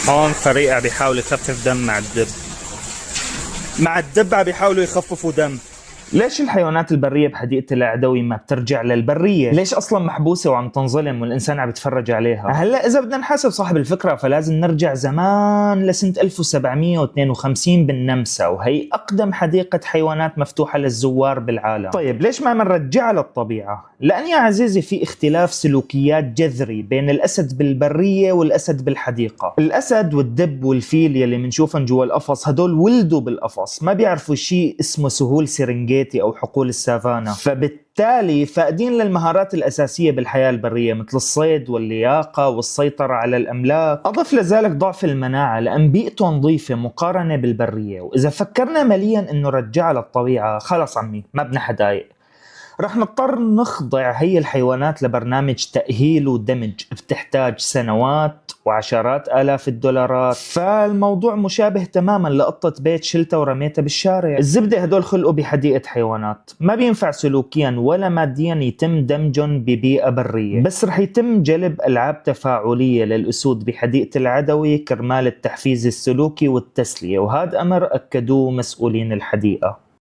هون فريق عم بيحاول يخفف دم مع الدب عم بيحاولوا يخففوا دم. ليش الحيوانات البرية بحديقة العدوي ما بترجع للبرية؟ ليش أصلا محبوسة وعم تنظلم والإنسان عم يتفرج عليها؟ هلا إذا بدنا نحاسب صاحب الفكرة فلازم نرجع زمان لسنة 1752 بالنمسا، وهي أقدم حديقة حيوانات مفتوحة للزوار بالعالم. طيب ليش ما بنرجعها للطبيعة؟ لأن يا عزيزي في اختلاف سلوكيات جذري بين الأسد بالبرية والأسد بالحديقة. الأسد والدب والفيل يلي منشوفن جوا القفص هدول ولدوا بالقفص، ما بيعرفوا شيء اسمه سهول سرنجيتي أو حقول السافانا، فبالتالي فاقدين للمهارات الأساسية بالحياة البرية مثل الصيد واللياقة والسيطرة على الأملاك. أضف لذلك ضعف المناعة لأن بيئته نظيفة مقارنة بالبرية. وإذا فكرنا مليا إنه رجعها للطبيعة خلص عمي ما بدنا حدايق، رح نضطر نخضع هي الحيوانات لبرنامج تأهيل ودمج بتحتاج سنوات وعشرات آلاف الدولارات. فالموضوع مشابه تماما لقطة بيت شلتها ورميتها بالشارع. الزبدة هدول خلقوا بحديقة حيوانات، ما بينفع سلوكيا ولا ماديا يتم دمجهم ببيئة برية، بس رح يتم جلب ألعاب تفاعلية للأسود بحديقة العدوي كرمال التحفيز السلوكي والتسلية، وهذا أمر أكدوه مسؤولين الحديقة.